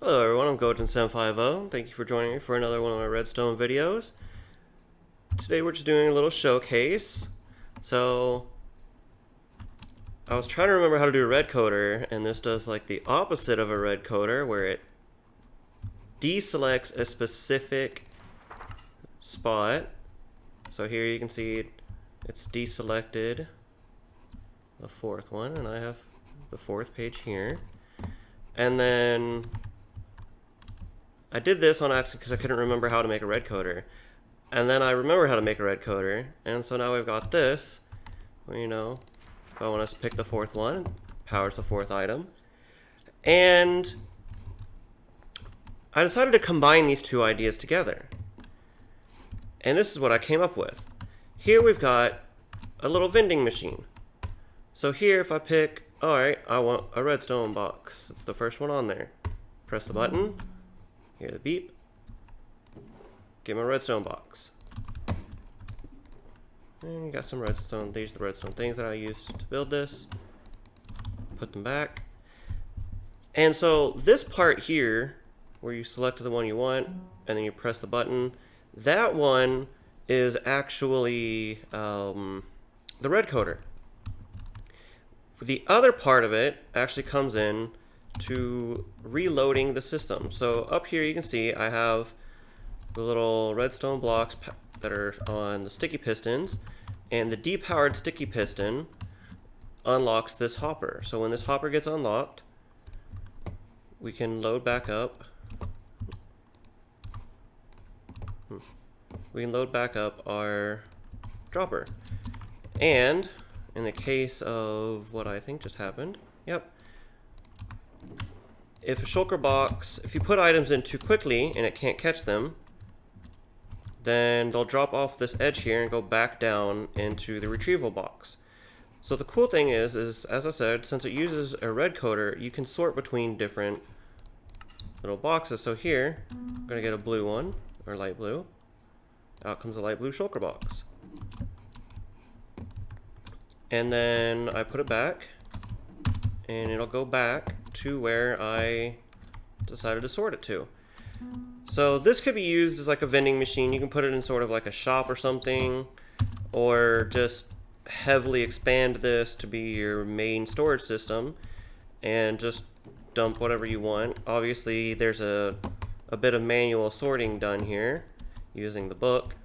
Hello everyone, I'm Gojin750. Thank you for joining me for another one of my redstone videos. Today we're just doing a little showcase. So, I was trying to remember how to do a red coder, and this does like the opposite of a red coder, where it deselects a specific spot. So here you can see it's deselected the fourth one, and I have the fourth page here. And then I did this on accident because I couldn't remember how to make a red coder. And then I remember how to make a red coder. And so now we've got this. Where, if I want us to pick the fourth one, powers the fourth item. And I decided to combine these two ideas together. And this is what I came up with. Here we've got a little vending machine. So here if I pick, alright, I want a redstone box. It's the first one on there. Press the button. Hear the beep. Get my redstone box. And you got some redstone. These are the redstone things that I used to build this. Put them back. And so this part here, where you select the one you want, and then you press the button, that one is actually the red coder. The other part of it actually comes in to reloading the system. So up here you can see I have the little redstone blocks that are on the sticky pistons, and the depowered sticky piston unlocks this hopper. So when this hopper gets unlocked, we can load back up. We can load back up our dropper. And in the case of what I think just happened, yep. If a shulker box, if you put items in too quickly and it can't catch them, then they'll drop off this edge here and go back down into the retrieval box. So the cool thing is as I said, since it uses a red coder, you can sort between different little boxes. So here, I'm gonna get a blue one, or light blue. Out comes a light blue shulker box. And then I put it back, and it'll go back to where I decided to sort it to. So this could be used as like a vending machine. You can put it in sort of like a shop or something, or just heavily expand this to be your main storage system and just dump whatever you want. Obviously there's a bit of manual sorting done here using the book.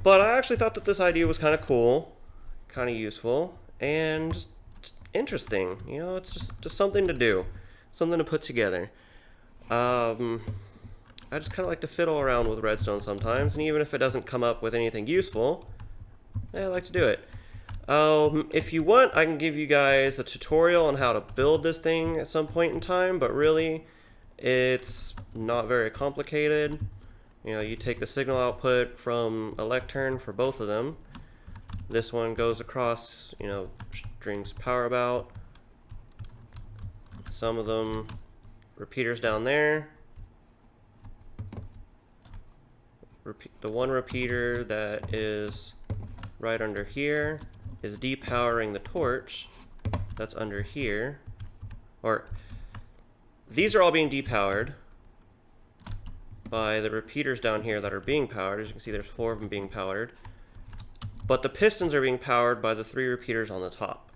But I actually thought that this idea was kind of cool, kind of useful, and just interesting. It's just something to do, something to put together. I just kind of like to fiddle around with redstone sometimes, and even if it doesn't come up with anything useful, I like to do it. If you want, I can give you guys a tutorial on how to build this thing at some point in time, but really, it's not very complicated. You take the signal output from a lectern for both of them. This one goes across, strings power about. Some of them repeaters down there. The one repeater that is right under here is depowering the torch that's under here. Or these are all being depowered by the repeaters down here that are being powered. As you can see, there's 4 of them being powered. But the pistons are being powered by the 3 repeaters on the top.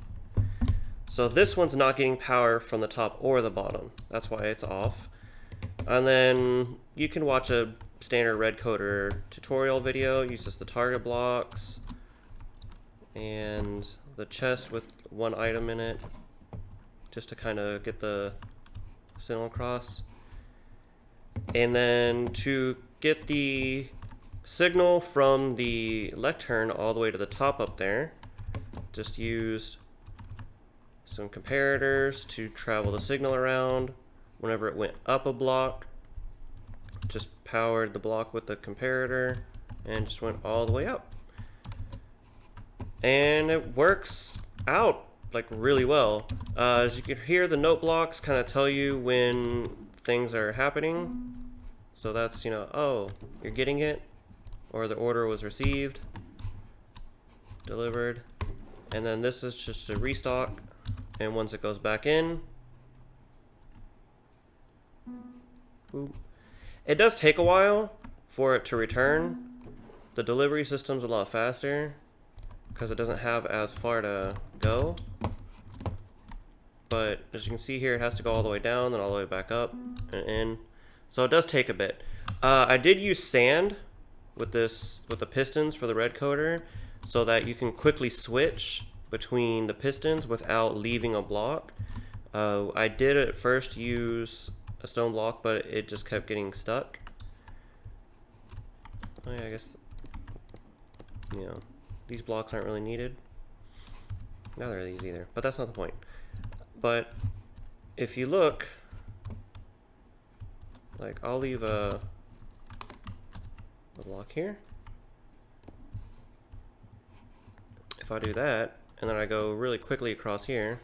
So this one's not getting power from the top or the bottom. That's why it's off. And then you can watch a standard red coder tutorial video. It uses the target blocks and the chest with one item in it, just to kind of get the signal across. And then to get the signal from the lectern all the way to the top up there, just used some comparators to travel the signal around. Whenever it went up a block, just powered the block with the comparator and just went all the way up. And it works out like really well. As you can hear, the note blocks kind of tell you when things are happening. So that's, oh, you're getting it, or the order was received, delivered. And then this is just a restock, and once it goes back in, Boop. It does take a while for it to return. The delivery system's a lot faster because it doesn't have as far to go. But as you can see here, it has to go all the way down, then all the way back up and in. So it does take a bit. I did use sand with the pistons for the red coater so that you can quickly switch between the pistons without leaving a block. I did at first use a stone block, but it just kept getting stuck. Oh yeah, I guess, you know, these blocks aren't really needed. Neither are these either, but that's not the point. But if you look, like, I'll leave a block here. If I do that, and then I go really quickly across here.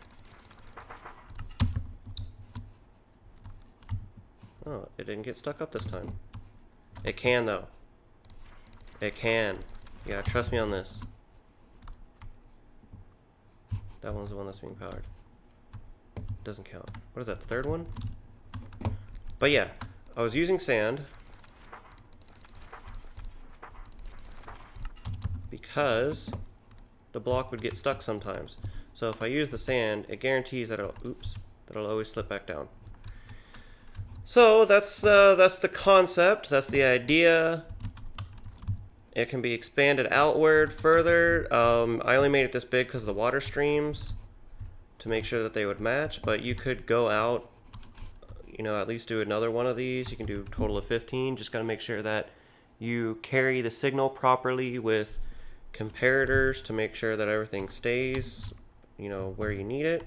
Oh, it didn't get stuck up this time. It can though. It can. You gotta trust me on this. That one's the one that's being powered. Doesn't count. What is that, the third one? But yeah, I was using sand because the block would get stuck sometimes. So if I use the sand, it guarantees that it'll always slip back down. So that's the concept. That's the idea. It can be expanded outward further. I only made it this big because of the water streams to make sure that they would match, but you could go out, you know, at least do another one of these. You can do a total of 15. Just got to make sure that you carry the signal properly with comparators to make sure that everything stays, you know, where you need it.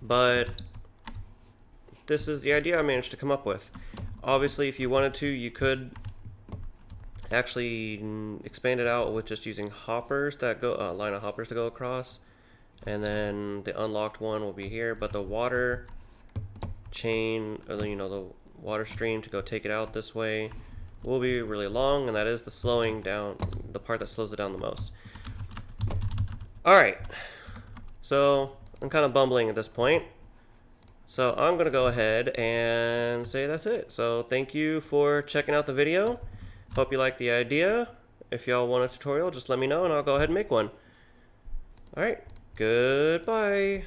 But this is the idea I managed to come up with. Obviously, if you wanted to, you could actually expand it out with just using hoppers that go, line of hoppers to go across, and then the unlocked one will be here. But the water chain, or you know, the water stream to go take it out this way will be really long, and that is the slowing down, the part that slows it down the most. All right, so I'm kind of bumbling at this point. So I'm gonna go ahead and say that's it. So thank you for checking out the video. Hope you like the idea. If y'all want a tutorial, just let me know and I'll go ahead and make one. All right, goodbye.